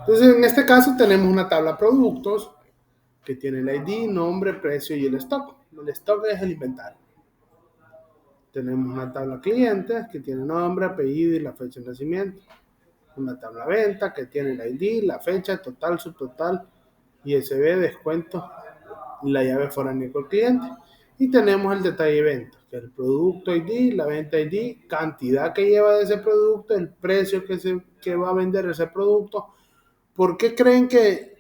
Entonces, en este caso tenemos una tabla productos que tiene el ID, nombre, precio y el stock. El stock es el inventario. Tenemos una tabla clientes que tiene nombre, apellido y la fecha de nacimiento. Una tabla venta que tiene el ID, la fecha, total, subtotal, ISB, descuento y la llave foránea con cliente. Y tenemos el detalle de venta, que es el producto ID, la venta ID, cantidad que lleva de ese producto, el precio que va a vender ese producto. ¿Por qué creen que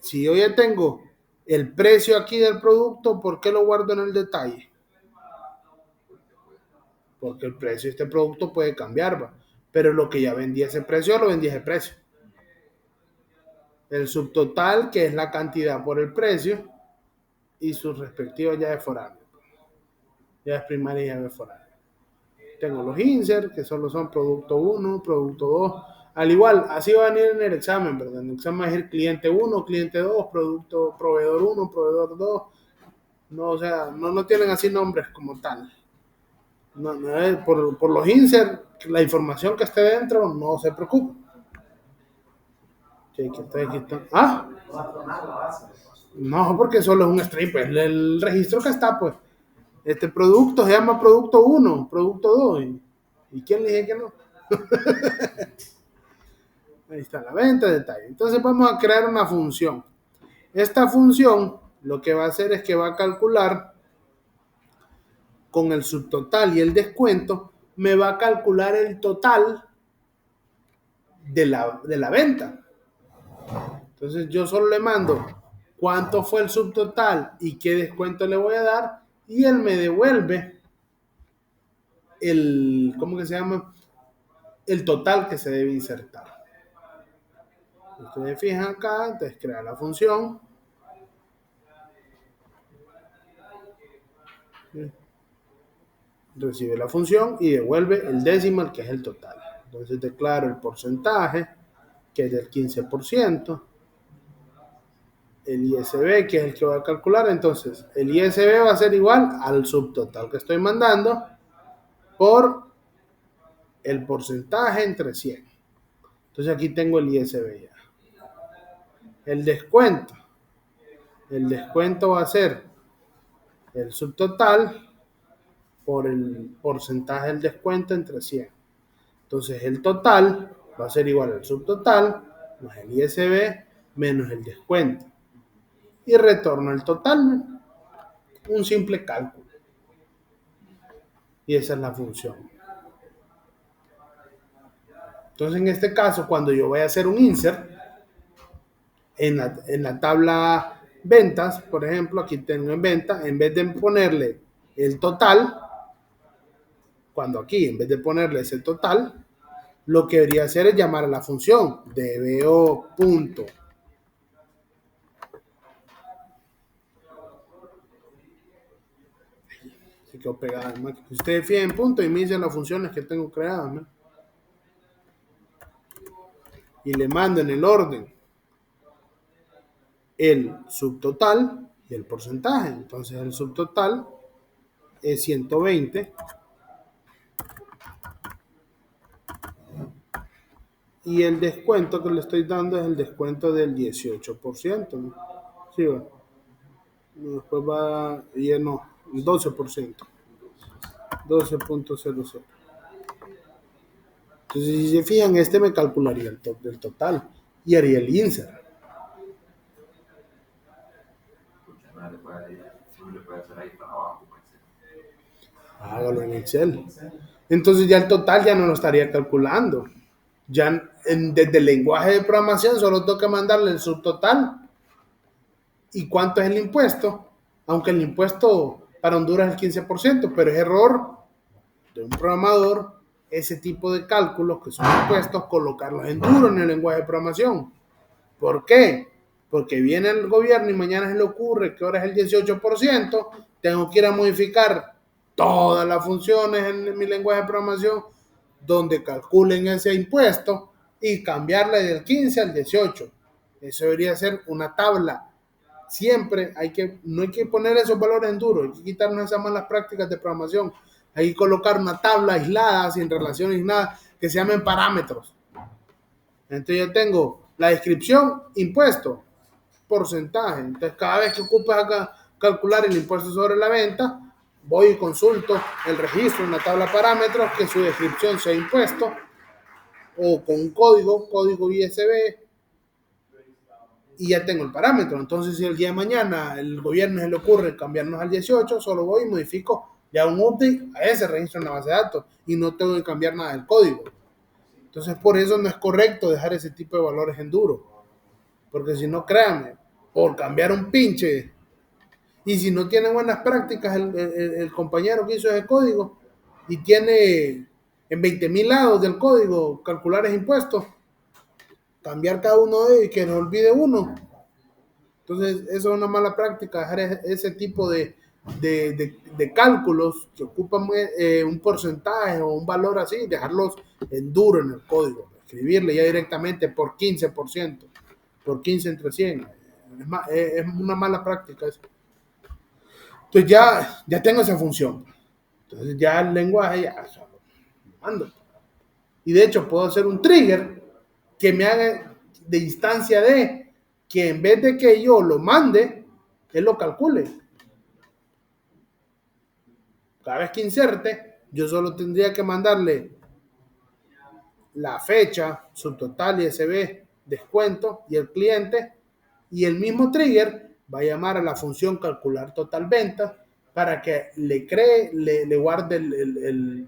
si yo ya tengo el precio aquí del producto, por qué lo guardo en el detalle? Porque el precio de este producto puede cambiar, ¿va? Pero lo que ya vendí ese precio, lo vendí ese precio. El subtotal, que es la cantidad por el precio, y sus respectivas llaves foráneas. Llaves primarias y llaves foráneas. Tengo los insert, que solo son producto 1, producto 2. Al igual, así va a venir en el examen, ¿verdad? En el examen va a decir cliente 1, cliente 2, producto proveedor 1, proveedor 2. No, o sea, no tienen así nombres como tal. No es, por los insert, la información que esté dentro, no se preocupe. Okay, aquí está. Ah, no, porque solo es un strip, es el registro que está, pues. Este producto se llama producto 1, producto 2. ¿Y quién le dije que no? Ahí está la venta, detalle. Entonces vamos a crear una función. Esta función lo que va a hacer es que va a calcular con el subtotal y el descuento, me va a calcular el total de la venta. Entonces yo solo le mando cuánto fue el subtotal y qué descuento le voy a dar y él me devuelve ¿cómo que se llama? El total que se debe insertar. Ustedes fijan acá, entonces crea la función. Recibe la función y devuelve el decimal, que es el total. Entonces declaro el porcentaje, que es del 15%, el ISB, que es el que voy a calcular. Entonces, el ISB va a ser igual al subtotal que estoy mandando por el porcentaje entre 100. Entonces aquí tengo el ISB ya. El descuento. El descuento va a ser el subtotal por el porcentaje del descuento entre 100. Entonces el total va a ser igual al subtotal más el ISB menos el descuento. Y retorno el total. Un simple cálculo. Y esa es la función. Entonces en este caso, cuando yo voy a hacer un insert, en la tabla ventas, por ejemplo, aquí tengo en venta, en vez de ponerle el total, cuando aquí, en vez de ponerle ese total, lo que debería hacer es llamar a la función dbo punto. Se quedó pegada. Si ustedes fijan en punto y me dicen las funciones que tengo creadas, ¿no? Y le mando en el orden el subtotal y el porcentaje. Entonces el subtotal es 120 y el descuento que le estoy dando es el descuento del 18%, ¿no? Sí, bueno. Después va, y no, el 12%, 12.00. Entonces, si se fijan, este me calcularía el top del total y haría el insert. Hágalo en Excel. Entonces ya el total ya no lo estaría calculando. Ya desde el lenguaje de programación solo tengo que mandarle el subtotal y cuánto es el impuesto, aunque el impuesto para Honduras es el 15%, pero es error de un programador ese tipo de cálculos que son impuestos, colocarlos en duro en el lenguaje de programación. ¿Por qué? Porque viene el gobierno y mañana se le ocurre que ahora es el 18%, tengo que ir a modificar todas las funciones en mi lenguaje de programación donde calculen ese impuesto y cambiarle del 15 al 18. Eso debería ser una tabla. Siempre no hay que poner esos valores en duro, hay que quitarnos esas malas prácticas de programación. Hay que colocar una tabla aislada, sin relaciones nada, que se llamen parámetros. Entonces yo tengo la descripción, impuesto, porcentaje. Entonces cada vez que ocupas acá calcular el impuesto sobre la venta, voy y consulto el registro en la tabla de parámetros, que su descripción sea impuesto, o con un código ISB, y ya tengo el parámetro. Entonces, si el día de mañana el gobierno se le ocurre cambiarnos al 18, solo voy y modifico ya un update a ese registro en la base de datos y no tengo que cambiar nada del código. Entonces, por eso no es correcto dejar ese tipo de valores en duro. Porque si no, créanme, por cambiar un pinche, y si no tiene buenas prácticas el compañero que hizo ese código y tiene en 20,000 lados del código calcular ese impuesto, cambiar cada uno de ellos y que no olvide uno. Entonces, eso es una mala práctica, dejar ese tipo de cálculos que ocupan un porcentaje o un valor así, dejarlos en duro en el código, escribirle ya directamente por 15%, por 15 entre 100. Es una mala práctica eso. Entonces, ya tengo esa función. Entonces, ya el lenguaje ya mando. Y de hecho, puedo hacer un trigger que me haga de instancia de que en vez de que yo lo mande, él lo calcule. Cada vez que inserte, yo solo tendría que mandarle la fecha, su total ISB, descuento y el cliente, y el mismo trigger va a llamar a la función calcular total venta para que le cree, le guarde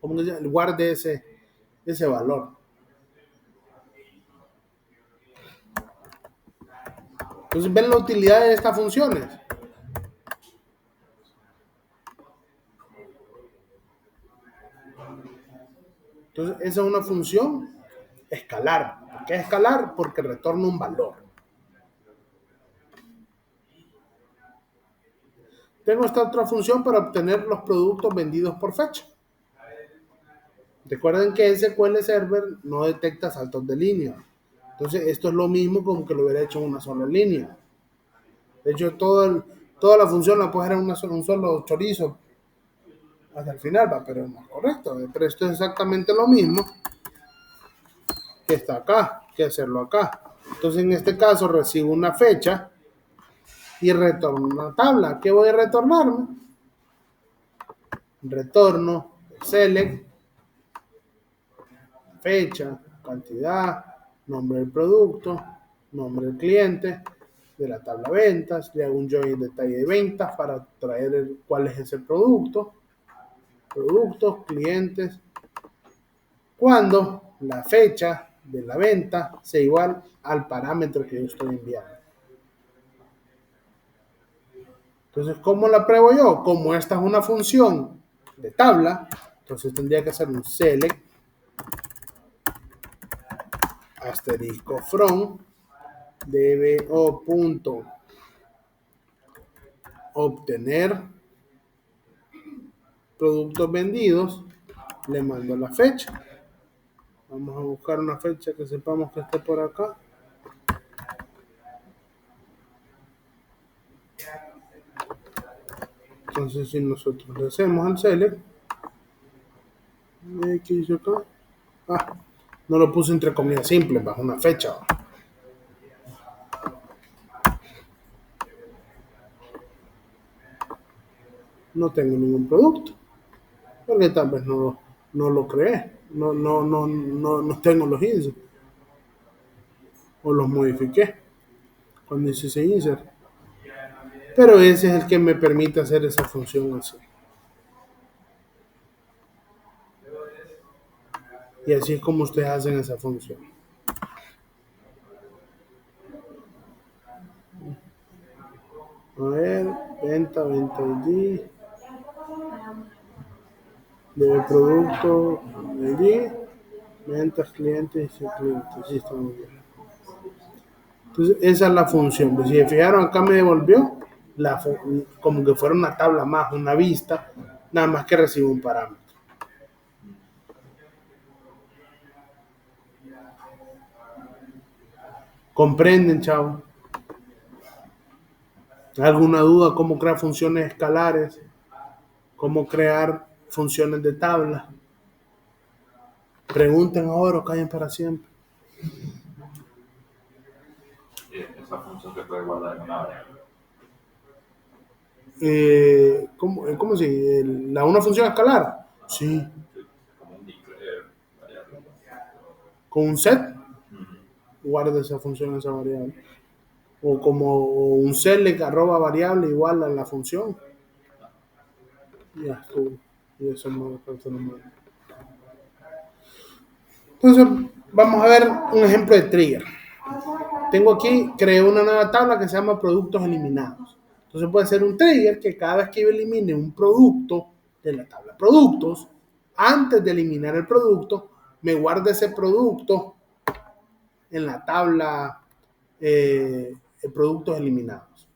¿cómo se llama? Guarde ese valor. Entonces, ven la utilidad de estas funciones. Entonces, esa es una función escalar. ¿Por qué escalar? Porque retorna un valor. Tengo esta otra función para obtener los productos vendidos por fecha. Recuerden que SQL Server no detecta saltos de línea. Entonces, esto es lo mismo como que lo hubiera hecho en una sola línea. De hecho, toda la función la puedes hacer en un solo chorizo hasta el final, va, pero no es correcto. Pero esto es exactamente lo mismo que está acá, que hacerlo acá. Entonces, en este caso, recibo una fecha y retorno una tabla. ¿Qué voy a retornarme? Retorno, select, fecha, cantidad, nombre del producto, nombre del cliente, de la tabla ventas, le hago un join detalle de ventas para traer cuál es ese productos, clientes, cuando la fecha de la venta sea igual al parámetro que yo estoy enviando. Entonces, ¿cómo la pruebo yo? Como esta es una función de tabla, entonces tendría que hacer un select asterisco from dbo punto obtener productos vendidos, le mando la fecha. Vamos a buscar una fecha que sepamos que esté por acá. Entonces, si nosotros le hacemos el select, ¿qué hizo acá? Ah, no lo puse entre comillas simples, bajo una fecha. No tengo ningún producto, porque tal vez no lo creé, no tengo los insert, o los modifiqué cuando hice ese insert. Pero ese es el que me permite hacer esa función así. Y así es como ustedes hacen esa función. A ver, venta ID, de producto ID, ventas, clientes y clientes. Sí, está muy bien. Entonces, esa es la función. Pues, si se fijaron, acá me devolvió como que fuera una tabla más, una vista, nada más que recibo un parámetro. ¿Comprenden, chavo? ¿Alguna duda cómo crear funciones escalares? ¿Cómo crear funciones de tabla? Pregunten ahora o callen para siempre. esa función se puede guardar en una variable. ¿Cómo si? ¿Una función escalar? Sí. Como un declare variable. Con un set, guarda esa función, esa variable. O como un select arroba variable igual a la función. Ya estuvo. Y eso no me. Entonces, vamos a ver un ejemplo de trigger. Tengo aquí, creé una nueva tabla que se llama productos eliminados. Entonces puede ser un trigger que cada vez que yo elimine un producto de la tabla productos, antes de eliminar el producto, me guarde ese producto en la tabla productos eliminados.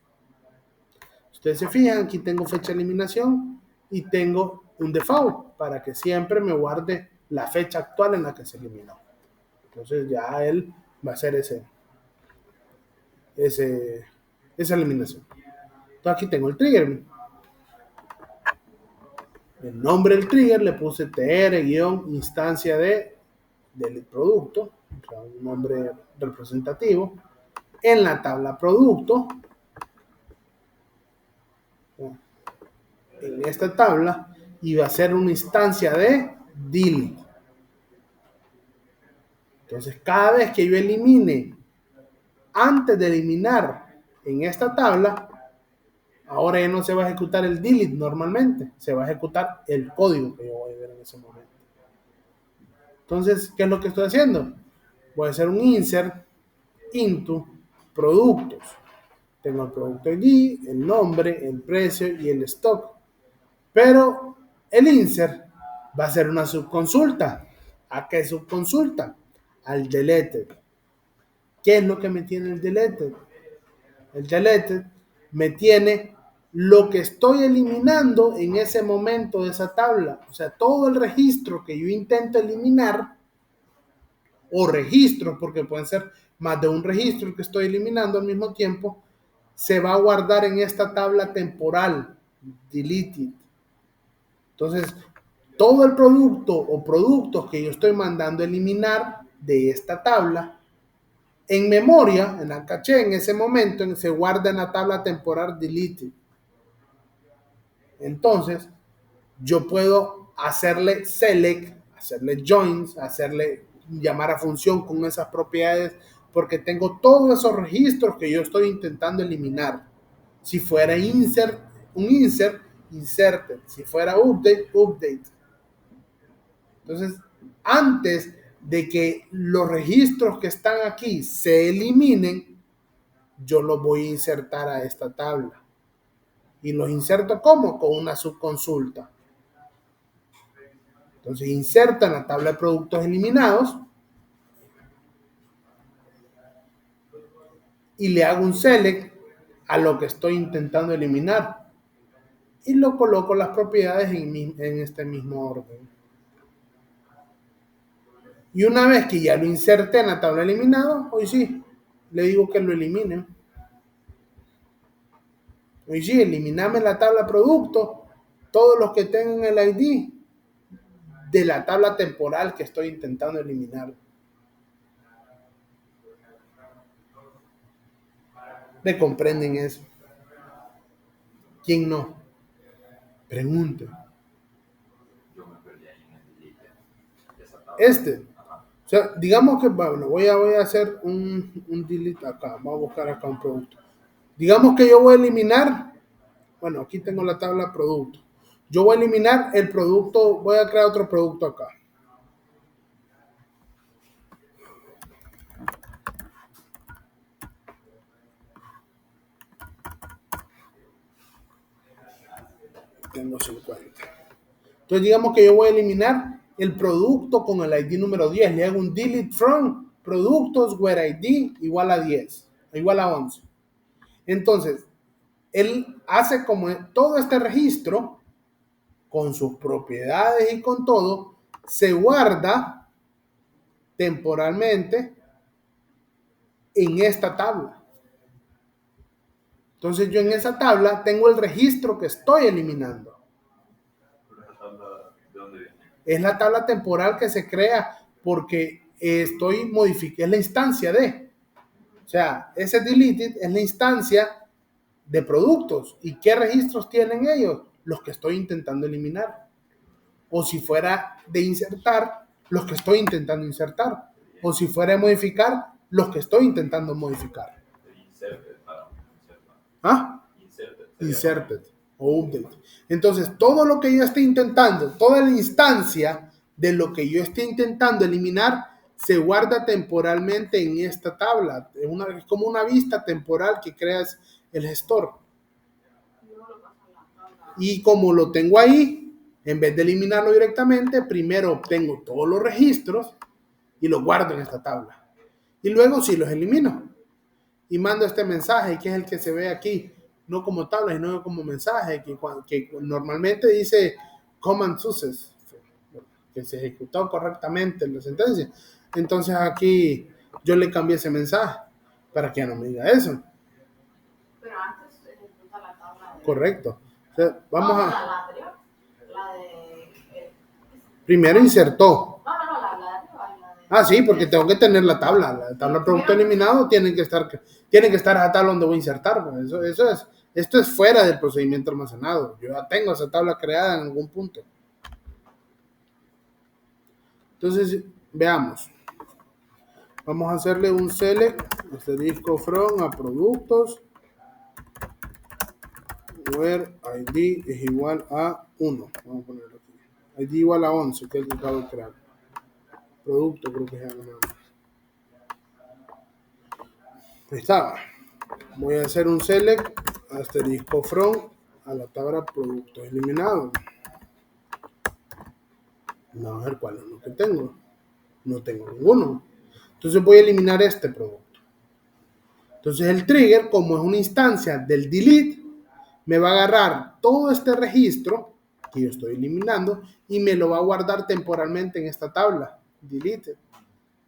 Ustedes se fijan, aquí tengo fecha de eliminación y tengo un default para que siempre me guarde la fecha actual en la que se eliminó. Entonces ya él va a hacer esa eliminación. Entonces aquí tengo el trigger. El nombre del trigger le puse tr-instancia del producto, o sea, un nombre representativo. En la tabla producto, en esta tabla, iba a ser una instancia de delete. Entonces, cada vez que yo elimine, antes de eliminar en esta tabla, ahora ya no se va a ejecutar el delete normalmente, se va a ejecutar el código que yo voy a ver en ese momento. Entonces, ¿qué es lo que estoy haciendo? Voy a hacer un insert into productos. Tengo el producto ID, el nombre, el precio y el stock. Pero el insert va a ser una subconsulta. ¿A qué subconsulta? Al deleted. ¿Qué es lo que me tiene el deleted? El deleted me tiene lo que estoy eliminando en ese momento de esa tabla. O sea, todo el registro que yo intento eliminar, o registros, porque pueden ser más de un registro que estoy eliminando al mismo tiempo, se va a guardar en esta tabla temporal, deleted. Entonces, todo el producto o productos que yo estoy mandando eliminar de esta tabla, en memoria, en la caché, en ese momento, se guarda en la tabla temporal deleted. Entonces, yo puedo hacerle select, hacerle joins, hacerle llamar a función con esas propiedades, porque tengo todos esos registros que yo estoy intentando eliminar. Si fuera insert, un insert, inserted. Si fuera update, update. Entonces, antes de que los registros que están aquí se eliminen, yo los voy a insertar a esta tabla. ¿Y los inserto cómo? Con una subconsulta. Entonces inserto en la tabla de productos eliminados y le hago un select a lo que estoy intentando eliminar. Y lo coloco las propiedades en este mismo orden. Y una vez que ya lo inserté en la tabla eliminado, hoy sí, le digo que lo elimine. Hoy sí, eliminame la tabla producto, todos los que tengan el ID de la tabla temporal que estoy intentando eliminar. ¿Me comprenden eso? ¿Quién no? Pregunte. Yo me perdí ahí en el delete. Este. O sea, digamos que, bueno, voy a hacer un delete acá. Vamos a buscar acá un producto. Digamos que yo voy a eliminar, bueno, aquí tengo la tabla producto. Yo voy a eliminar el producto, voy a crear otro producto acá. Tengo 50. Entonces, digamos que yo voy a eliminar el producto con el ID número 10. Le hago un delete from productos where ID igual a 10, igual a 11. Entonces, él hace como todo este registro con sus propiedades y con todo, se guarda temporalmente en esta tabla. Entonces yo en esa tabla tengo el registro que estoy eliminando. ¿De dónde viene? Es la tabla temporal que se crea porque estoy modificando, es la instancia de. O sea, ese deleted es la instancia de productos. ¿Y qué registros tienen ellos? Los que estoy intentando eliminar. O si fuera de insertar, los que estoy intentando insertar. O si fuera de modificar, los que estoy intentando modificar. Inserted, insertar. ¿Ah? Inserted. Inserted o update. Entonces, todo lo que yo esté intentando, toda la instancia de lo que yo esté intentando eliminar, se guarda temporalmente en esta tabla. Es como una vista temporal que creas el gestor. Y como lo tengo ahí, en vez de eliminarlo directamente, primero obtengo todos los registros y los guardo en esta tabla. Y luego sí los elimino. Y mando este mensaje, que es el que se ve aquí, no como tabla, sino como mensaje, que normalmente dice command success, que se ejecutó correctamente la sentencia. Entonces aquí yo le cambié ese mensaje para que ya no me diga eso. Pero antes ejecuta la tabla de... Correcto. O sea, vamos no, a... la anterior, la de... Primero insertó. No, la de arriba. La de... Ah, sí, porque tengo que tener la tabla de producto eliminado, tiene que estar a la tabla donde voy a insertar. Pues. Esto es fuera del procedimiento almacenado. Yo ya tengo esa tabla creada en algún punto. Entonces, veamos. Vamos a hacerle un select, asterisco from a productos, where ID es igual a 1. Vamos a ponerlo aquí. ID igual a 11, que es el que acabo de crear. Producto, creo que es algo. Ahí está. Voy a hacer un select, asterisco from a la tabla productos eliminados. Vamos a ver cuál es lo que tengo. No tengo ninguno. Entonces voy a eliminar este producto. Entonces el trigger, como es una instancia del delete, me va a agarrar todo este registro que yo estoy eliminando y me lo va a guardar temporalmente en esta tabla, deleted.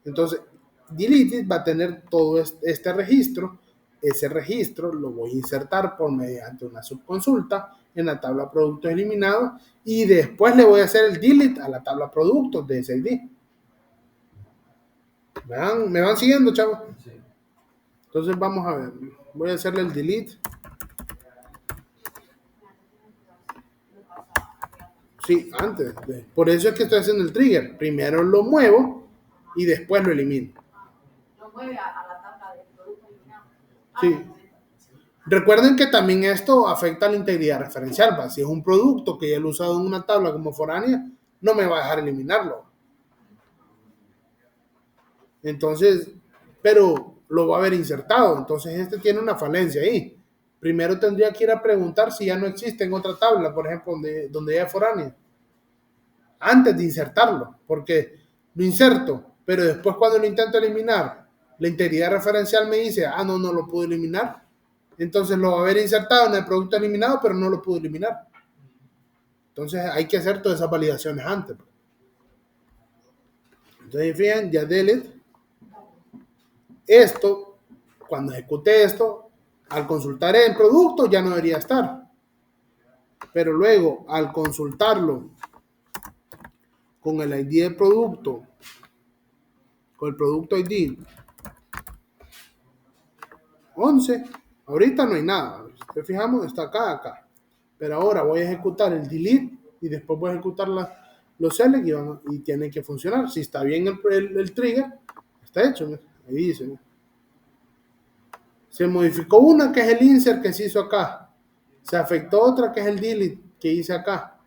Entonces, deleted va a tener todo este registro. Ese registro lo voy a insertar por mediante una subconsulta en la tabla productos eliminados y después le voy a hacer el delete a la tabla productos de ese ID. ¿Me van siguiendo, chavos? Sí. Entonces vamos a ver. Voy a hacerle el delete. Sí, antes. Por eso es que estoy haciendo el trigger. Primero lo muevo y después lo elimino. Lo mueve a la tabla de producto eliminado. Sí. Recuerden que también esto afecta a la integridad referencial. ¿Va? Si es un producto que ya lo he usado en una tabla como foránea, no me va a dejar eliminarlo. Entonces, pero lo va a haber insertado. Entonces, este tiene una falencia ahí. Primero tendría que ir a preguntar si ya no existe en otra tabla, por ejemplo, donde ya es foránea. Antes de insertarlo, porque lo inserto, pero después cuando lo intento eliminar, la integridad referencial me dice, no lo puedo eliminar. Entonces lo va a haber insertado en el producto eliminado, pero no lo pudo eliminar. Entonces hay que hacer todas esas validaciones antes. Entonces, fíjense, ya delete. Esto, cuando ejecute esto, al consultar el producto ya no debería estar. Pero luego, al consultarlo con el ID del producto, con el producto ID 11, ahorita no hay nada. Si te fijamos, está acá. Pero ahora voy a ejecutar el delete y después voy a ejecutar los select y tiene que funcionar. Si está bien el trigger, está hecho. ¿No? Ahí dice. ¿No? Se modificó una que es el insert que se hizo acá. Se afectó otra que es el delete que hice acá.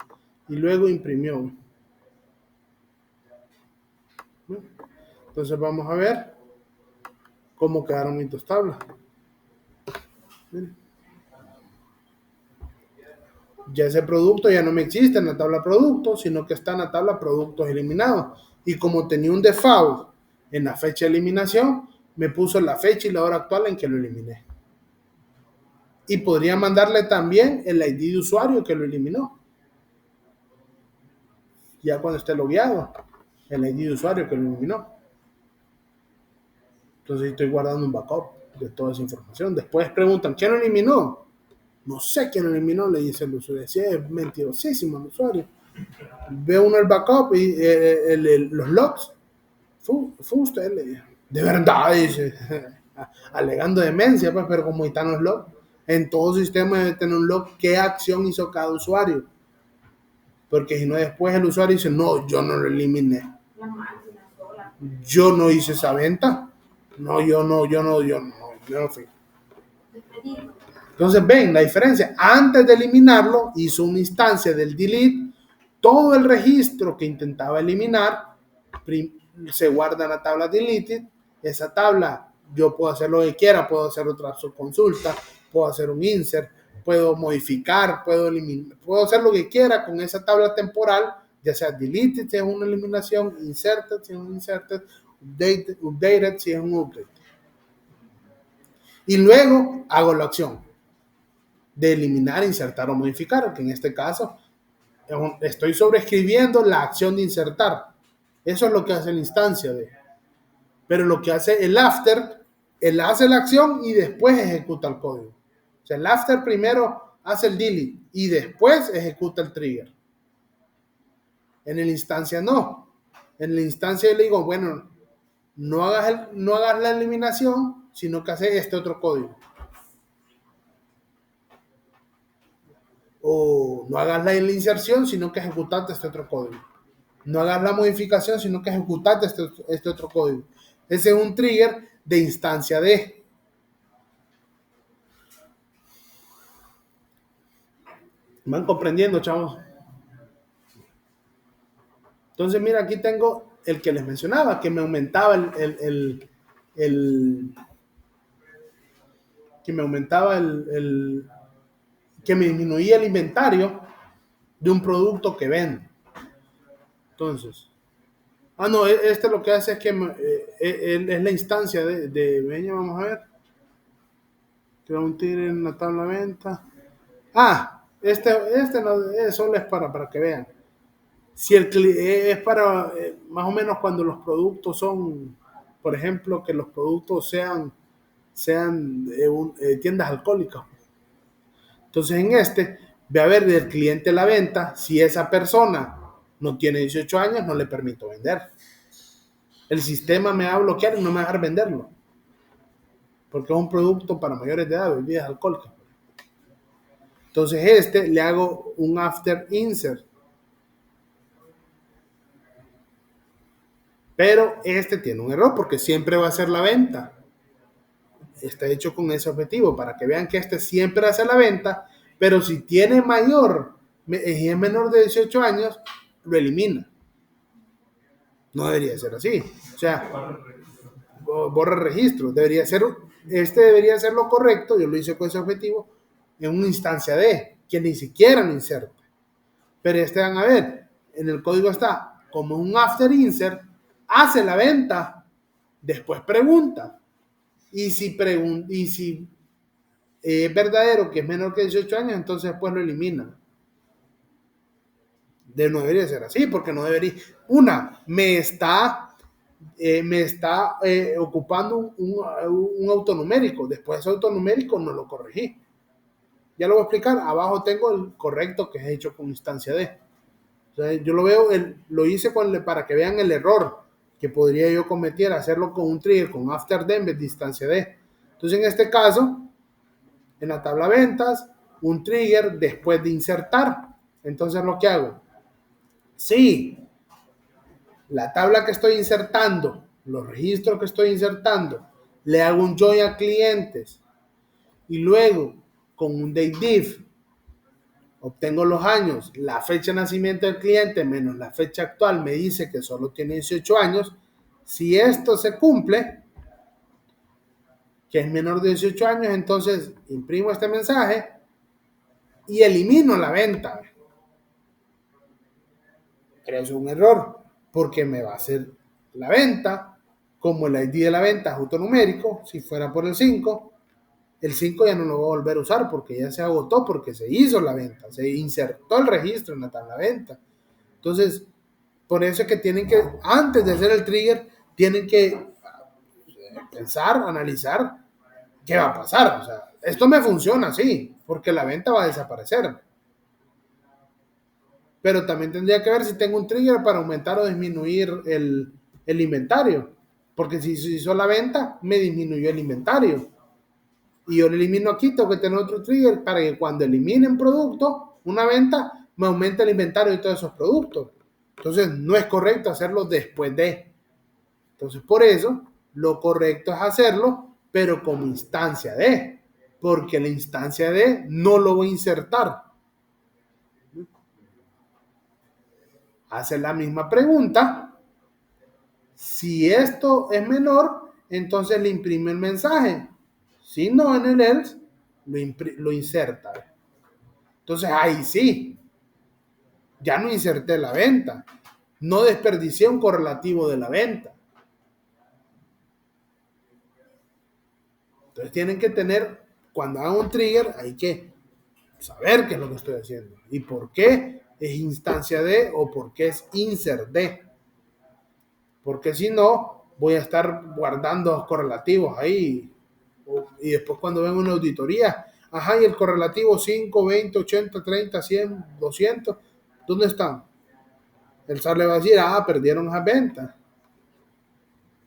Y luego imprimió. ¿No? Entonces vamos a ver cómo quedaron mis dos tablas. Ya ese producto ya no me existe en la tabla productos, sino que está en la tabla productos eliminados. Y como tenía un default en la fecha de eliminación, me puso la fecha y la hora actual en que lo eliminé. Y podría mandarle también el ID de usuario que lo eliminó. Ya cuando esté logueado, el ID de usuario que lo eliminó. Entonces estoy guardando un backup de toda esa información. Después preguntan, ¿quién lo eliminó? No sé quién lo eliminó, le dice el usuario. Sí, es mentirosísimo el usuario. Ve uno el backup y los logs. Fue usted, le dice. De verdad, dice. alegando demencia, pues, pero como ahí están los logs, en todo sistema debe tener un log qué acción hizo cada usuario. Porque si no, después el usuario dice, no, yo no lo eliminé. La máquina sola. Yo no hice esa venta. No, yo no fui. Despedido. Entonces, ven la diferencia. Antes de eliminarlo, hizo una instancia del delete. Todo el registro que intentaba eliminar se guarda en la tabla deleted. Esa tabla, yo puedo hacer lo que quiera. Puedo hacer otra subconsulta. Puedo hacer un insert. Puedo modificar. Puedo eliminar. Puedo hacer lo que quiera con esa tabla temporal. Ya sea deleted si es una eliminación. Inserted si es un inserted. Updated si es un update. Y luego hago la acción de eliminar, insertar o modificar, que en este caso estoy sobreescribiendo la acción de insertar. Eso es lo que hace la instancia de. Pero lo que hace el after, él hace la acción y después ejecuta el código. O sea, el after primero hace el delete y después ejecuta el trigger. En la instancia no. En la instancia yo le digo, bueno, no hagas la eliminación, sino que hace este otro código. O no hagas la inserción, sino que ejecutaste este otro código. No hagas la modificación, sino que ejecutaste este otro código. Ese es un trigger de instancia de. ¿Me van comprendiendo, chavos? Entonces, mira, aquí tengo el que les mencionaba, que me aumentaba que me disminuía el inventario de un producto que vendo. Entonces, no, este lo que hace es que es la instancia de vamos a ver. Crea un tigre en la tabla de venta. Este no, solo es para que vean. Si es para más o menos cuando los productos son, por ejemplo, que los productos sean tiendas alcohólicas. Entonces en este, ve a ver del cliente la venta, si esa persona no tiene 18 años, no le permito vender. El sistema me va a bloquear y no me va a dejar venderlo. Porque es un producto para mayores de edad, bebidas alcohólicas. Entonces le hago un after insert. Pero tiene un error porque siempre va a ser la venta. Está hecho con ese objetivo, para que vean que siempre hace la venta, pero si tiene es menor de 18 años, lo elimina. No debería ser así. O sea, borra registro. Debería ser lo correcto, yo lo hice con ese objetivo, en una instancia de, que ni siquiera lo inserte. Pero van a ver, en el código está como un after insert, hace la venta, después pregunta. Y si es verdadero que es menor que 18 años, entonces después lo elimina. No debería ser así, porque no debería. Me está ocupando un autonumérico. Después ese autonumérico no lo corregí. Ya lo voy a explicar. Abajo tengo el correcto que es hecho con instancia de. O sea, yo lo veo, lo hice para que vean el error que podría yo cometer, hacerlo con un trigger, con after de en vez de instancia de. Entonces en este caso, en la tabla ventas, un trigger después de insertar. Entonces lo que hago, sí, la tabla que estoy insertando, los registros que estoy insertando, le hago un join a clientes y luego con un date diff obtengo los años, la fecha de nacimiento del cliente menos la fecha actual me dice que solo tiene 18 años. Si esto se cumple, que es menor de 18 años, entonces imprimo este mensaje y elimino la venta. Pero es un error, porque me va a hacer la venta, como el ID de la venta es autonumérico, si fuera por el 5 ya no lo voy a volver a usar porque ya se agotó, porque se hizo la venta, se insertó el registro en la tabla de venta. Entonces, por eso es que tienen que, antes de hacer el trigger, tienen que pensar, analizar qué va a pasar. O sea, esto me funciona, sí, porque la venta va a desaparecer. Pero también tendría que ver si tengo un trigger para aumentar o disminuir el inventario. Porque si se hizo la venta, me disminuyó el inventario. Y yo le elimino aquí, tengo que tener otro trigger para que cuando eliminen producto, una venta, me aumente el inventario de todos esos productos. Entonces, no es correcto hacerlo después de. Entonces, por eso, lo correcto es hacerlo, pero como instancia de. Porque la instancia de no lo voy a insertar. Hace la misma pregunta. Si esto es menor, entonces le imprime el mensaje. Si no, en el else, lo inserta. Entonces, ahí sí, ya no inserté la venta. No desperdicié un correlativo de la venta. Entonces, tienen que tener, cuando hagan un trigger, hay que saber qué es lo que estoy haciendo. Y por qué es instancia de o por qué es insert de. Porque si no, voy a estar guardando correlativos ahí. Y después cuando ven una auditoría, ajá, y el correlativo 5, 20, 80, 30, 100, 200, ¿dónde están? El SAR le va a decir, perdieron esas ventas.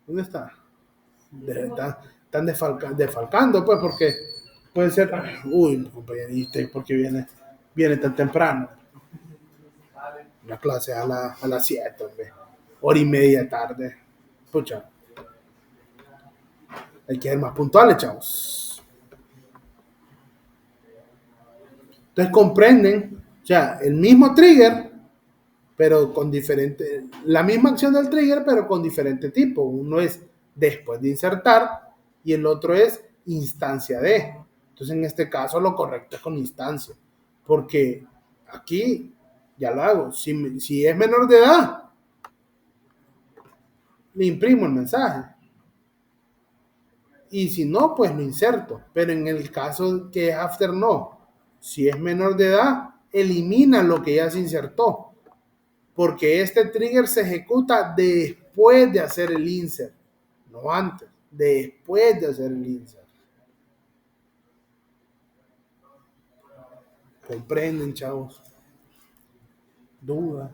¿Dónde está? Están desfalcando, pues, porque puede ser, uy, compañerito, ¿por qué viene tan temprano? La clase a las 7, hora y media tarde. Pucha, hay que ser más puntuales, chavos. Entonces comprenden, o sea, el mismo trigger, pero con diferente, la misma acción del trigger, pero con diferente tipo. Uno es después de insertar y el otro es instancia de. Entonces, en este caso, lo correcto es con instancia, porque aquí ya lo hago. Si es menor de edad, le imprimo el mensaje. Y si no, pues lo inserto. Pero en el caso que es after, no. Si es menor de edad, elimina lo que ya se insertó. Porque este trigger se ejecuta después de hacer el insert. No antes. Después de hacer el insert. ¿Comprenden, chavos? ¿Duda?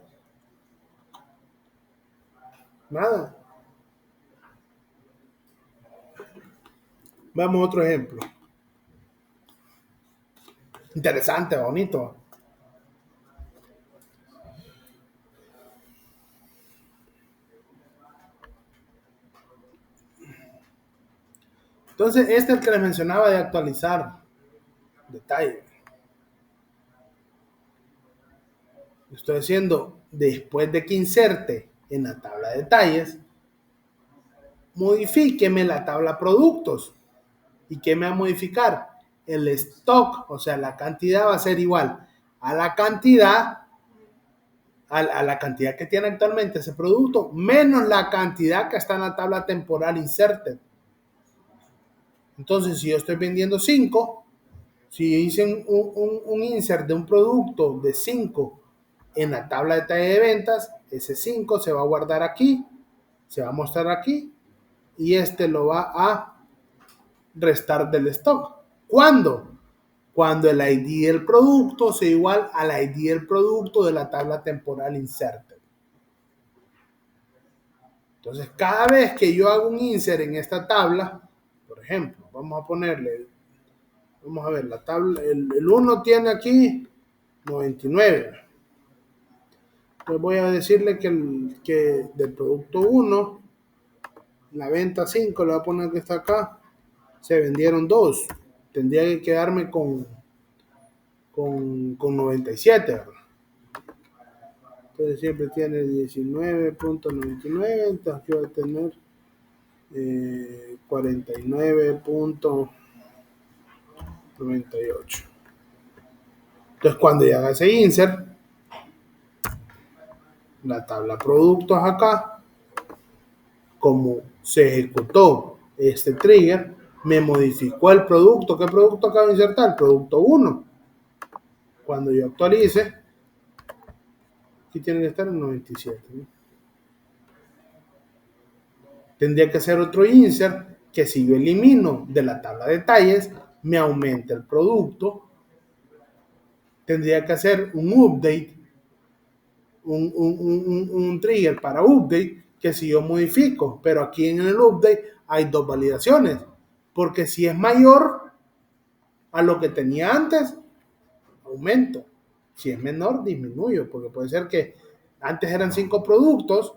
Nada. Vamos a otro ejemplo. Interesante, bonito. Entonces, este es el que les mencionaba de actualizar detalle. Estoy haciendo después de que inserte en la tabla de detalles, modifíqueme la tabla productos. ¿Y qué me va a modificar? El stock, o sea, la cantidad va a ser igual a la cantidad, a la cantidad que tiene actualmente ese producto, menos la cantidad que está en la tabla temporal inserted. Entonces, si yo estoy vendiendo 5, si yo hice un insert de un producto de 5 en la tabla de detalle de ventas, ese 5 se va a guardar aquí, se va a mostrar aquí, y este lo va a restar del stock. ¿Cuándo? Cuando el ID del producto sea igual al ID del producto de la tabla temporal inserted. Entonces, cada vez que yo hago un insert en esta tabla, por ejemplo, vamos a ponerle, vamos a ver, la tabla, el 1 tiene aquí 99. Pues voy a decirle que del producto 1, la venta 5, le voy a poner que está acá, se vendieron 2. Tendría que quedarme con 97, ¿verdad? Entonces siempre tiene 19.99, entonces aquí va a tener 49.98. Entonces cuando ya haga ese insert, la tabla productos acá, como se ejecutó este trigger, me modificó el producto. ¿Qué producto acabo de insertar? El producto 1. Cuando yo actualice, aquí tiene que estar en 97, ¿no? Tendría que hacer otro insert que si yo elimino de la tabla de detalles, me aumenta el producto. Tendría que hacer un update, un trigger para update, que si yo modifico, pero aquí en el update hay dos validaciones, porque si es mayor a lo que tenía antes, aumento. Si es menor, disminuyo, porque puede ser que antes eran 5 productos,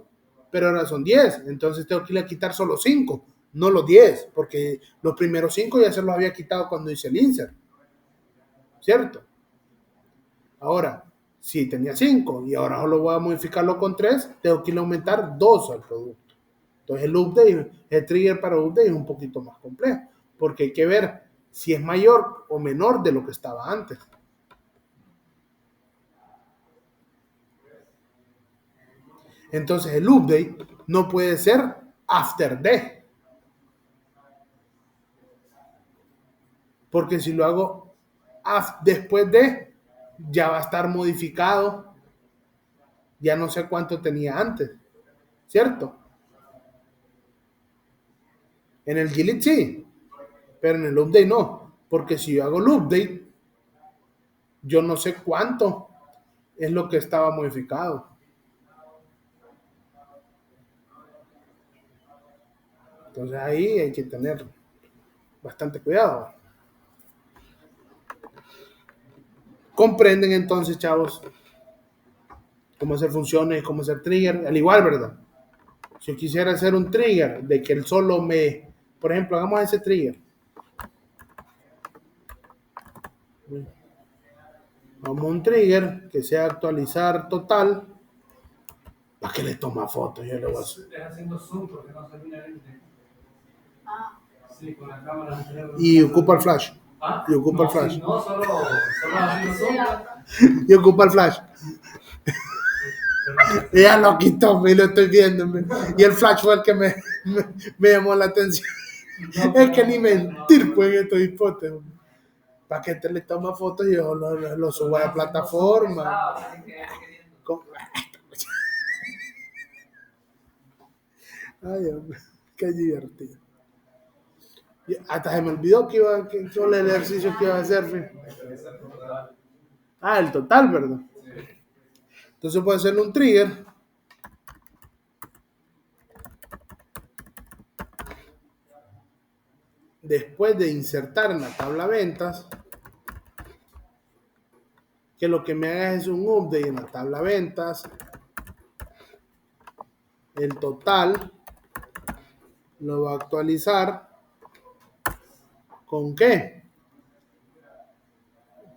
pero ahora son 10. Entonces tengo que ir a quitar solo 5, no los 10, porque los primeros 5 ya se los había quitado cuando hice el insert. ¿Cierto? Ahora, si tenía 5 y ahora solo voy a modificarlo con 3, tengo que ir a aumentar 2 al producto. Entonces el update, el trigger para update es un poquito más complejo, porque hay que ver si es mayor o menor de lo que estaba antes. Entonces el update no puede ser after D. Porque si lo hago después de, ya va a estar modificado. Ya no sé cuánto tenía antes. ¿Cierto? En el Gilead sí. Pero en el update no. Porque si yo hago el update, yo no sé cuánto es lo que estaba modificado. Entonces ahí hay que tener bastante cuidado. Comprenden entonces, chavos, cómo hacer funciones, cómo hacer trigger. Al igual, ¿verdad? Si yo quisiera hacer un trigger de que él solo me... Por ejemplo, hagamos ese trigger. Vamos a un trigger que sea actualizar total. ¿Para qué le toma fotos? Yo le voy a hacer. Haciendo zoom porque no se mira lente. Sí, con la cámara. Y ocupa el flash. ¿Ah? Y ocupa No, el flash. sí, no, solo haciendo zoom. Y ocupa el flash. Ella lo quitó, y lo estoy viendo. Y el flash fue el que me llamó la atención. Es que ni mentir, pues, en estos hipotes. ¿Para qué te le toma fotos? Y yo lo subo a la plataforma. Ay, hombre, qué divertido. Y hasta se me olvidó que son el ejercicio que iba a hacer. ¿Sí? Ah, el total, ¿verdad? Entonces puedo hacerle un trigger. Después de insertar en la tabla ventas, que lo que me haga es un update en la tabla ventas, el total lo va a actualizar ¿con qué?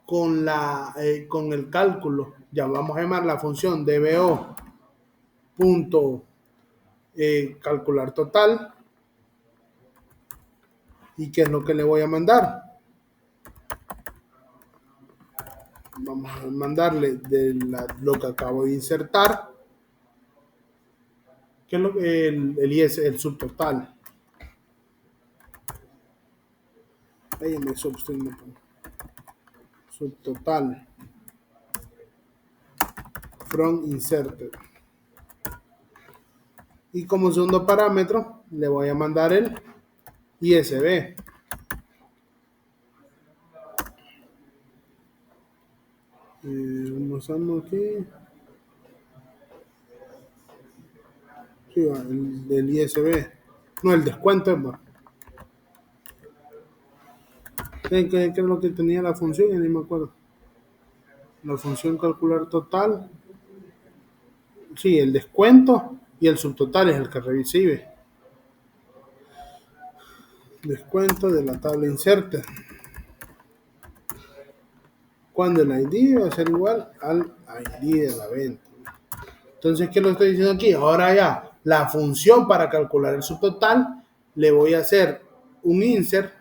Con el cálculo. Ya vamos a llamar la función dbo punto calcular total. ¿Y qué es lo que le voy a mandar? Vamos a mandarle lo que acabo de insertar, que es el subtotal. Ahí me subtotal from inserted. Y como segundo parámetro le voy a mandar el ISB. Usando aquí. Sí, el del ISB. No, el descuento es más. ¿Qué es lo que tenía la función? Ya ni me acuerdo. La función calcular total. Sí, el descuento y el subtotal es el que recibe. Descuento de la tabla inserta. Cuando el ID va a ser igual al ID de la venta. Entonces, ¿qué lo estoy diciendo aquí? Ahora ya, la función para calcular el subtotal, le voy a hacer un insert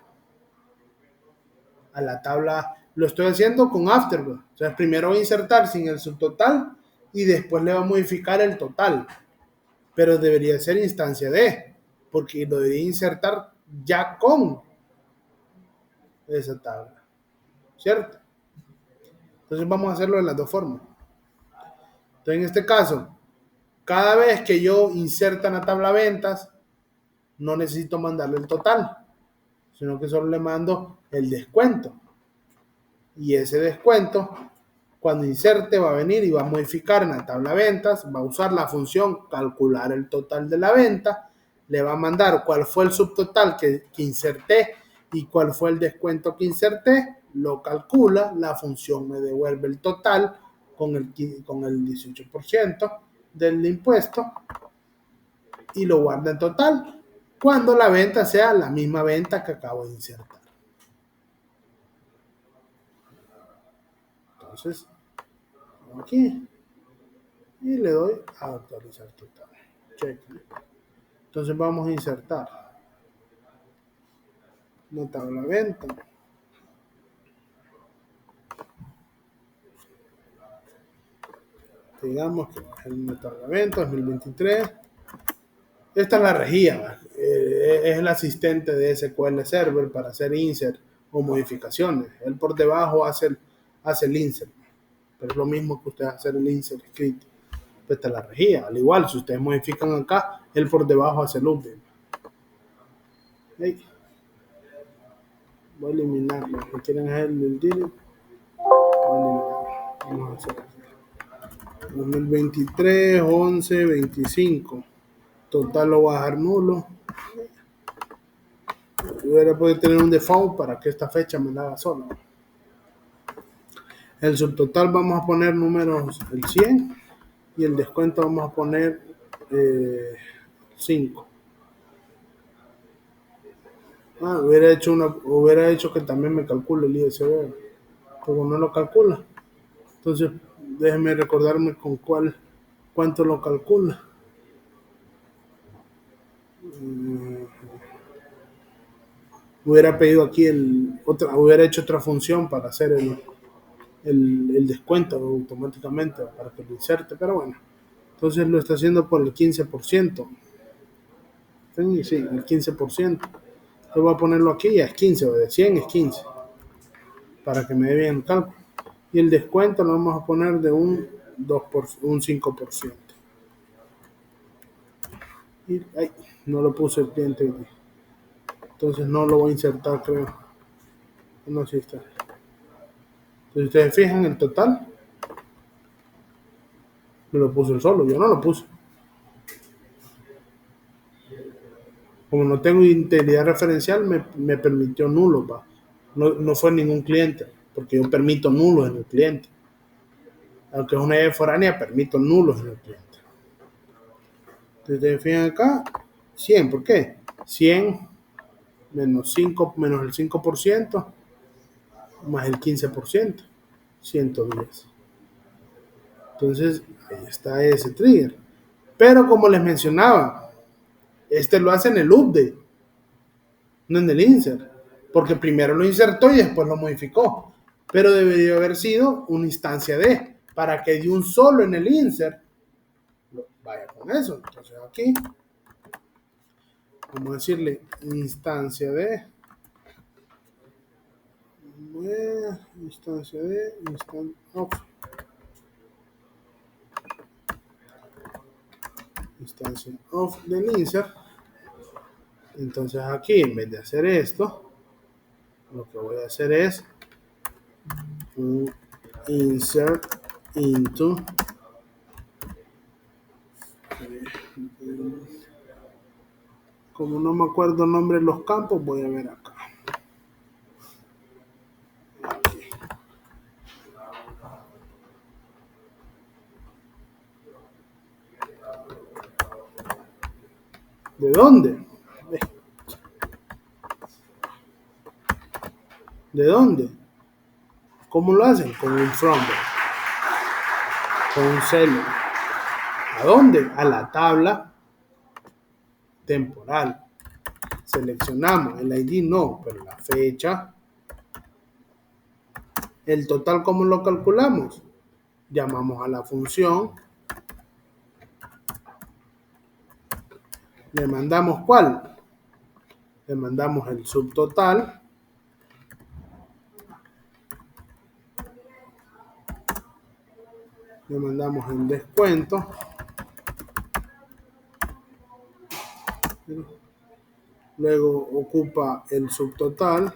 a la tabla. Lo estoy haciendo con Afterbird. O sea, primero voy a insertar sin el subtotal y después le va a modificar el total. Pero debería ser instancia de, porque lo debería insertar ya con esa tabla. ¿Cierto? Entonces vamos a hacerlo de las dos formas. Entonces en este caso, cada vez que yo inserta en la tabla ventas, no necesito mandarle el total, sino que solo le mando el descuento. Y ese descuento Cuando inserte va a venir y va a modificar en la tabla de ventas, va a usar la función calcular el total de la venta, le va a mandar cuál fue el subtotal que inserté y cuál fue el descuento que inserté, lo calcula, la función me devuelve el total con el 18% del impuesto y lo guarda en total cuando la venta sea la misma venta que acabo de insertar. Entonces, aquí y le doy a actualizar total. Check. Entonces vamos a insertar una tabla de venta. Digamos que es una tabla de venta 2023. Esta es la regía, es el asistente de SQL Server para hacer insert o modificaciones. Él por debajo hace el insert, pero es lo mismo que ustedes hacer el insert escrito. Esta es la regía. Al igual, si ustedes modifican acá, él por debajo hace el update. Hey. Voy a eliminarlo. Si quieren hacer el delete, vamos a hacer 2023, 11, 25. Total lo voy a dejar nulo. Hubiera podido tener un default para que esta fecha me la haga sola. El subtotal vamos a poner números el 100 y el descuento vamos a poner 5. Hubiera hecho que también me calcule el ISB, pero no lo calcula. Entonces, déjenme recordarme con cuánto lo calcula. Hubiera pedido aquí hubiera hecho otra función para hacer el descuento automáticamente para que lo inserte, pero bueno. Entonces lo está haciendo por el 15%. Sí, el 15%. Yo voy a ponerlo aquí, ya es 15, o de 100 es 15, para que me dé bien el cálculo. Y el descuento lo vamos a poner de un 5%. Y no lo puse el cliente. Entonces no lo voy a insertar, creo. No, sí está. Si ustedes fijan el total, me lo puse solo, yo no lo puse. Como no tengo integridad referencial, me permitió nulo, pa. No fue ningún cliente, porque yo permito nulos en el cliente. Aunque es una llave foránea, permito nulos en el cliente. Entonces, ustedes fijan acá, 100, ¿por qué? 100 menos 5, menos el 5%, más el 15%, 110. Entonces, ahí está ese trigger. Pero como les mencionaba, este lo hace en el update, no en el insert, porque primero lo insertó y después lo modificó. Pero debería haber sido una instancia de, para que de un solo en el insert vaya con eso. Entonces aquí vamos a decirle instancia de instant of instancia of del insert. Entonces aquí, en vez de hacer esto, lo que voy a hacer es un insert into como no me acuerdo el nombre de los campos, voy a ver acá. Aquí. ¿De dónde? ¿De dónde? ¿Cómo lo hacen? Con un from, con un celo. ¿A dónde? A la tabla temporal. Seleccionamos el ID, no, pero la fecha. El total, ¿cómo lo calculamos? Llamamos a la función. Le mandamos ¿cuál? Le mandamos el subtotal. Le mandamos el descuento. Luego ocupa el subtotal.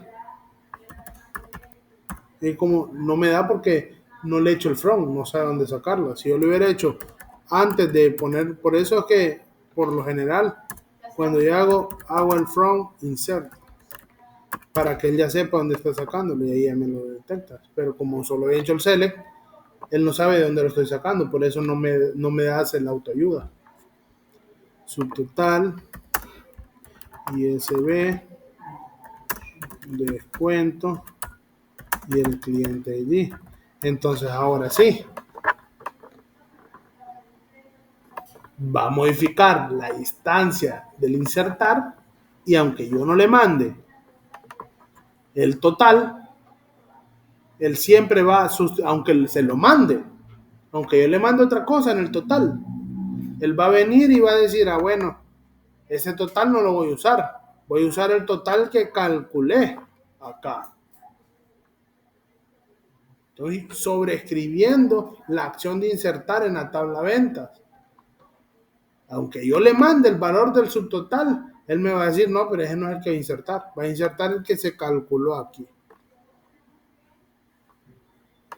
Y como no me da porque no le echo el from, no sabe dónde sacarla. Si yo lo hubiera hecho antes de poner, por eso es que por lo general cuando yo hago el from insert para que él ya sepa dónde está sacándolo y ahí ya me lo detecta. Pero como solo he hecho el select, él no sabe de dónde lo estoy sacando, por eso no me hace la autoayuda. Subtotal, ISB, descuento y el cliente ID. Entonces ahora sí, va a modificar la instancia del insertar y aunque yo no le mande el total, él siempre va, aunque se lo mande, aunque yo le mande otra cosa en el total, él va a venir y va a decir, ah, bueno, ese total no lo voy a usar, voy a usar el total que calculé acá. Estoy sobreescribiendo la acción de insertar en la tabla ventas. Aunque yo le mande el valor del subtotal, él me va a decir, no, pero ese no es el que va a insertar. Va a insertar el que se calculó aquí.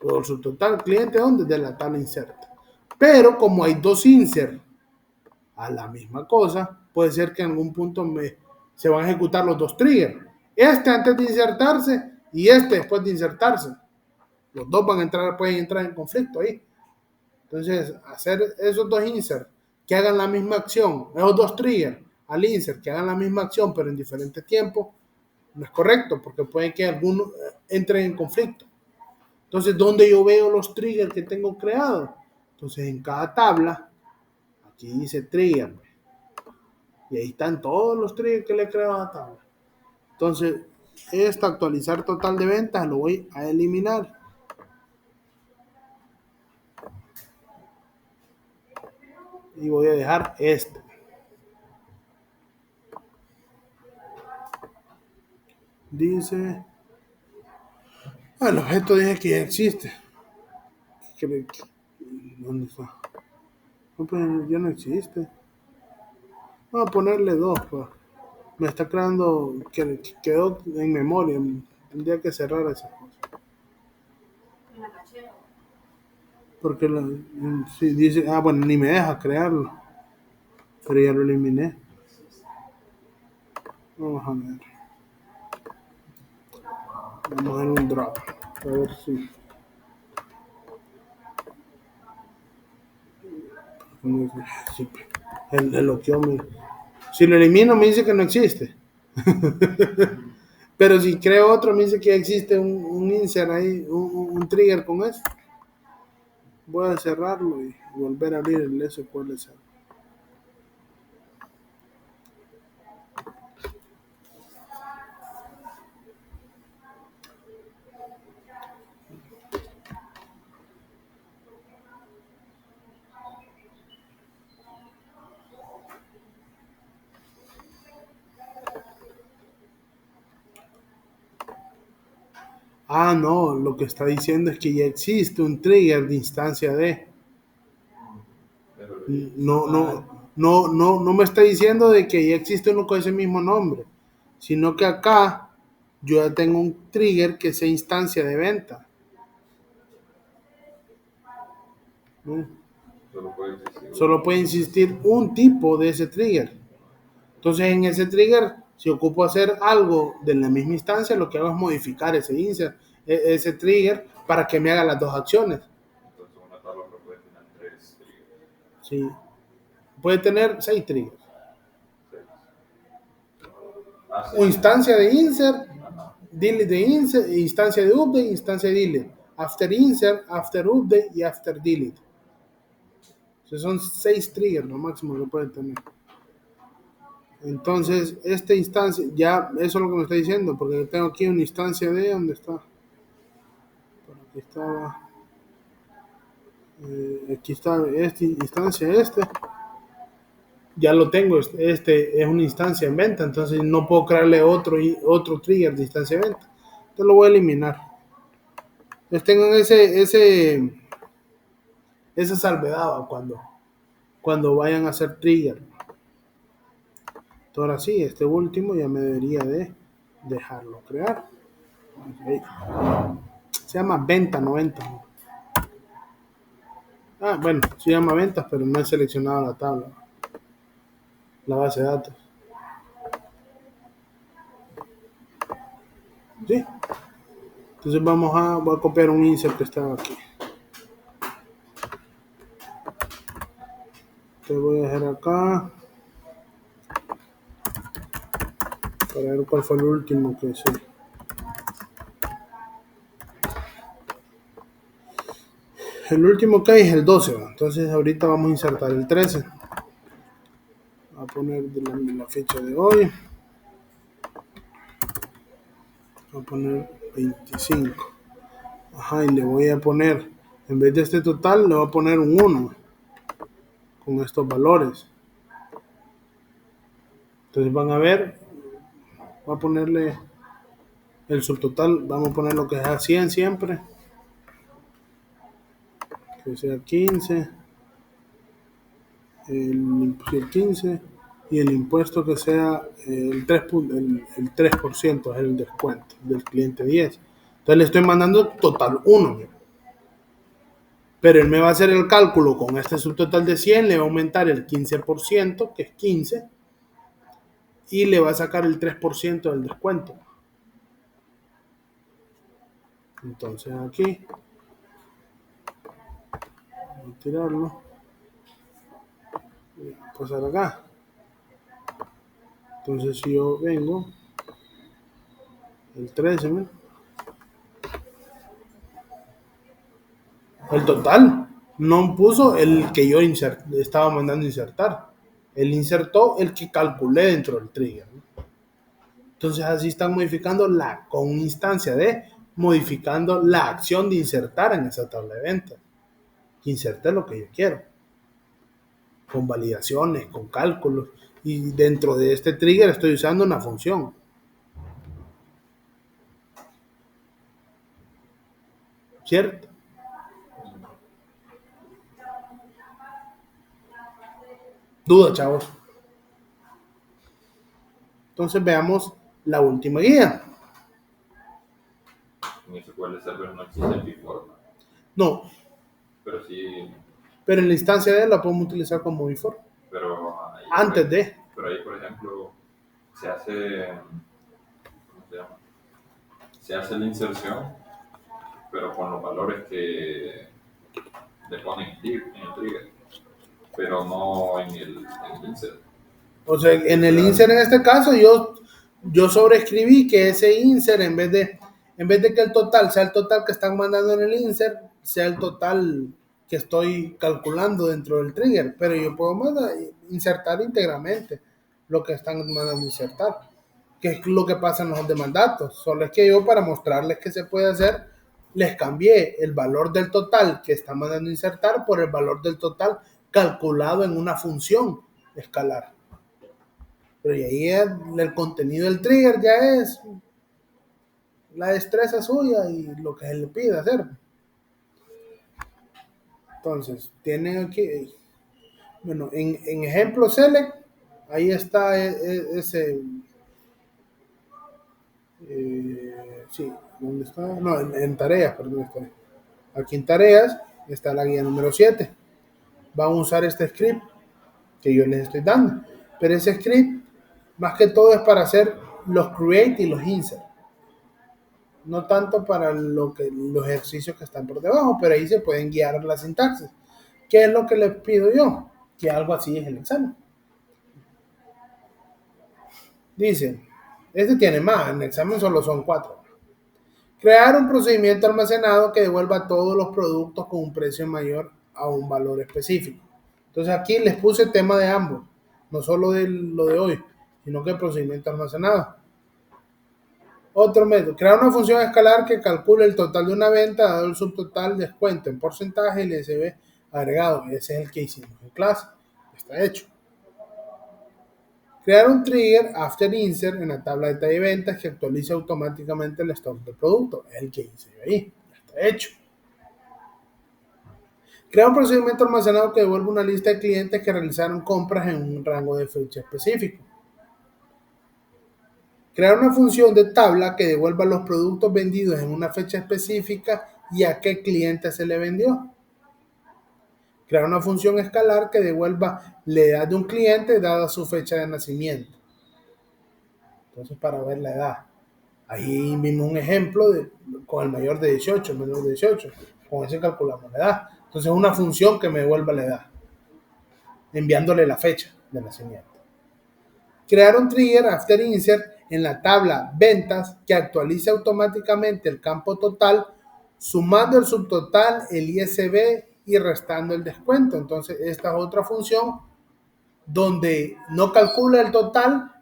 O el subtotal cliente, ¿dónde? De la tabla inserta. Pero como hay dos insert a la misma cosa, puede ser que en algún punto se van a ejecutar los dos triggers. Este antes de insertarse y este después de insertarse. Los dos pueden entrar en conflicto ahí. Entonces, hacer esos dos insert que hagan la misma acción, esos dos triggers al insert que hagan la misma acción pero en diferentes tiempos, no es correcto porque puede que algunos entren en conflicto. Entonces, ¿dónde yo veo los triggers que tengo creados? Entonces, en cada tabla, aquí dice trigger y ahí están todos los triggers que le he creado a la tabla. Entonces, actualizar total de ventas lo voy a eliminar. Y voy a dejar este. Dice, el objeto dije que ya existe. ¿Dónde está? No, pues ya no existe. Vamos a ponerle 2, pues. Me está creando, que quedó en memoria. Tendría que cerrar esa cosa. En la cachera. Porque si dice, bueno, ni me deja crearlo. Pero ya lo eliminé. Vamos a ver. Vamos a dar un drop. A ver si. El bloqueó. Si lo elimino, me dice que no existe. Pero si creo otro, me dice que existe un insert ahí, un trigger con eso. Voy a cerrarlo y volver a abrir el SQL Server. No, lo que está diciendo es que ya existe un trigger de instancia D. No me está diciendo de que ya existe uno con ese mismo nombre, sino que acá yo ya tengo un trigger que sea instancia de venta. Solo puede existir un tipo de ese trigger. Entonces en ese trigger, si ocupo hacer algo de la misma instancia, lo que hago es modificar ese insert, ese trigger para que me haga las dos acciones. Entonces una tabla puede tener 3 triggers. Sí. Puede tener 6 triggers. O instancia de insert, delete de insert, instancia de update, instancia de delete. After insert, after update y after delete. O sea, son 6 triggers lo máximo que puede tener. Entonces, esta instancia, ya eso es lo que me está diciendo, porque tengo aquí una instancia de, ¿dónde está? Por aquí estaba. Aquí está esta instancia, ya lo tengo, este es una instancia en venta, entonces no puedo crearle otro trigger de instancia de venta. Entonces lo voy a eliminar. Entonces tengan esa salvedad cuando vayan a hacer trigger. Entonces ahora sí, este último ya me debería de dejarlo crear. Okay. Se llama venta 90. Bueno, se llama ventas, pero no he seleccionado la tabla, la base de datos. ¿Sí? Entonces voy a copiar un insert que estaba aquí. Te voy a dejar acá para ver cuál fue el último que hice. El último que hay es el 12, ¿va? Entonces ahorita vamos a insertar el 13. Voy a poner la fecha de hoy. Voy a poner 25. Ajá, y le voy a poner, en vez de este total, le voy a poner un 1 con estos valores. Entonces van a ver, voy a ponerle el subtotal, vamos a poner lo que sea 100 siempre, que sea 15, el 15 y el impuesto que sea el 3% es el descuento del cliente 10. Entonces le estoy mandando total 1, pero él me va a hacer el cálculo con este subtotal de 100, le va a aumentar el 15%, que es 15, y le va a sacar el 3% del descuento. Entonces aquí voy a tirarlo y pasar acá. Entonces si yo vengo el 13, ¿no? El total no puso el que yo estaba mandando insertar. Él insertó el que calculé dentro del trigger, ¿no? Entonces así están modificando con instancia de modificando la acción de insertar en esa tabla de ventas. Inserté lo que yo quiero, con validaciones, con cálculos, y dentro de este trigger estoy usando una función. ¿Cierto? Duda, chavos. Entonces veamos la última guía. En SQL Server no existe el before, No, pero sí, pero en la instancia de él la podemos utilizar como before. pero ahí, Antes de. Pero ahí, por ejemplo, se hace, ¿cómo se llama? Se hace la inserción, pero con los valores que le ponen en el trigger, pero no en el insert. O sea, en el insert en este caso yo sobreescribí que ese insert en vez de que el total sea el total que están mandando en el insert, sea el total que estoy calculando dentro del trigger, pero yo puedo insertar íntegramente lo que están mandando insertar, que es lo que pasa en los demás datos. Solo es que yo, para mostrarles que se puede hacer, les cambié el valor del total que están mandando insertar por el valor del total calculado en una función escalar. Pero y ahí el contenido del trigger ya es la destreza suya y lo que se le pide hacer. Entonces, tienen aquí, bueno, en ejemplo select, ahí está ese, sí, ¿dónde está? No, en tareas, perdón, está. Aquí en tareas está la guía número 7. Van a usar este script que yo les estoy dando, pero ese script más que todo es para hacer los create y los insert, no tanto para los ejercicios que están por debajo, pero ahí se pueden guiar la sintaxis. ¿Qué es lo que les pido yo? Que algo así es el examen. Dice, este tiene más, en el examen solo son 4. Crear un procedimiento almacenado que devuelva todos los productos con un precio mayor a un valor específico. Entonces aquí les puse el tema de ambos, no solo de lo de hoy, sino que el procedimiento almacenado. Otro método, crear una función escalar que calcule el total de una venta dado el subtotal, descuento en porcentaje y el SB agregado. Ese es el que hicimos en clase. Está hecho. Crear un trigger after insert en la tabla de detalle de ventas que actualice automáticamente el stock del producto. Es el que hice yo ahí. Ya está hecho. Crear un procedimiento almacenado que devuelva una lista de clientes que realizaron compras en un rango de fecha específico. Crear una función de tabla que devuelva los productos vendidos en una fecha específica y a qué cliente se le vendió. Crear una función escalar que devuelva la edad de un cliente dada su fecha de nacimiento. Entonces, para ver la edad. Ahí vimos un ejemplo con el mayor de 18, el menor de 18. Con ese calculamos la edad. Entonces, una función que me devuelva la edad, enviándole la fecha de nacimiento. Crear un trigger after insert en la tabla ventas que actualice automáticamente el campo total, sumando el subtotal, el ISB y restando el descuento. Entonces, esta es otra función donde no calcula el total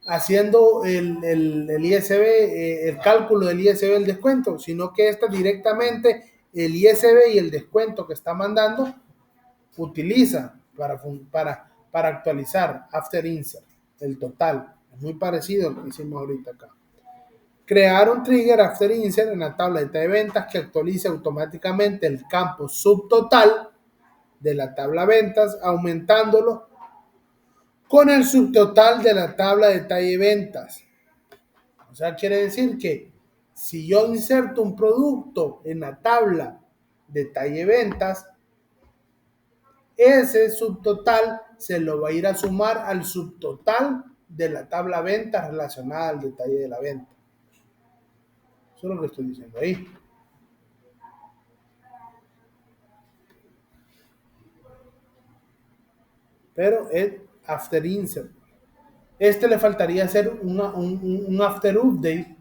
haciendo el ISB, el cálculo del ISB, el descuento, sino que esta directamente el ISB y el descuento que está mandando utiliza para actualizar after insert el total. Es muy parecido a lo que hicimos ahorita acá. Crear un trigger after insert en la tabla de ventas que actualice automáticamente el campo subtotal de la tabla ventas, aumentándolo con el subtotal de la tabla de detalle ventas. O sea, quiere decir que si yo inserto un producto en la tabla de detalle ventas, ese subtotal se lo va a ir a sumar al subtotal de la tabla ventas relacionada al detalle de la venta. Eso es lo que estoy diciendo ahí. Pero es after insert. Le faltaría hacer un after update,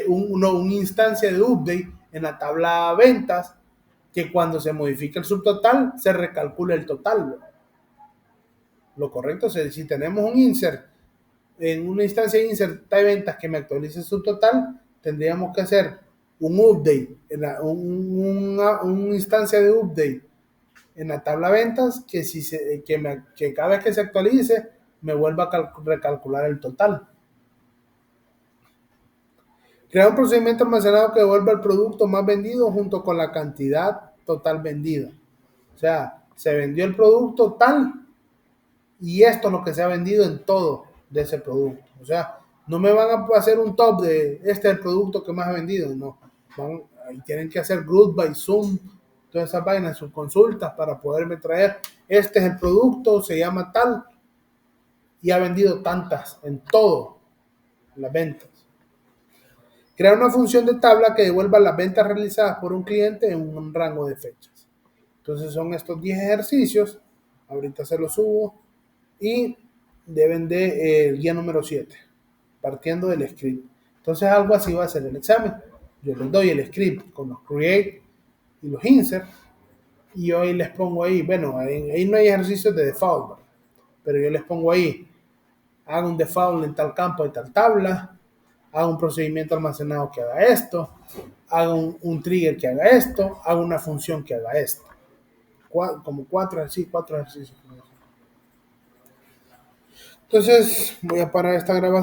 una instancia de update en la tabla ventas, que cuando se modifica el subtotal se recalcula el total. Lo correcto es, si tenemos un insert en una instancia de insert de ventas que me actualice el subtotal, tendríamos que hacer un update, una instancia de update en la tabla ventas que cada vez que se actualice me vuelva a recalcular el total. Crear un procedimiento almacenado que devuelva el producto más vendido junto con la cantidad total vendida. O sea, se vendió el producto tal y esto es lo que se ha vendido en todo de ese producto. O sea, no me van a hacer un top de este es el producto que más ha vendido. No, tienen que hacer group by Zoom, todas esas vainas, sus consultas para poderme traer. Este es el producto, se llama tal y ha vendido tantas en todo las ventas. Crear una función de tabla que devuelva las ventas realizadas por un cliente en un rango de fechas. Entonces son estos 10 ejercicios. Ahorita se los subo y deben de guía número 7, partiendo del script. Entonces algo así va a ser el examen. Yo les doy el script con los create y los insert y hoy les pongo ahí, bueno, ahí no hay ejercicios de default, pero yo les pongo ahí, haga un default en tal campo de tal tabla, haga un procedimiento almacenado que haga esto, haga un trigger que haga esto, haga una función que haga esto. Como cuatro ejercicios. Entonces voy a parar esta grabación.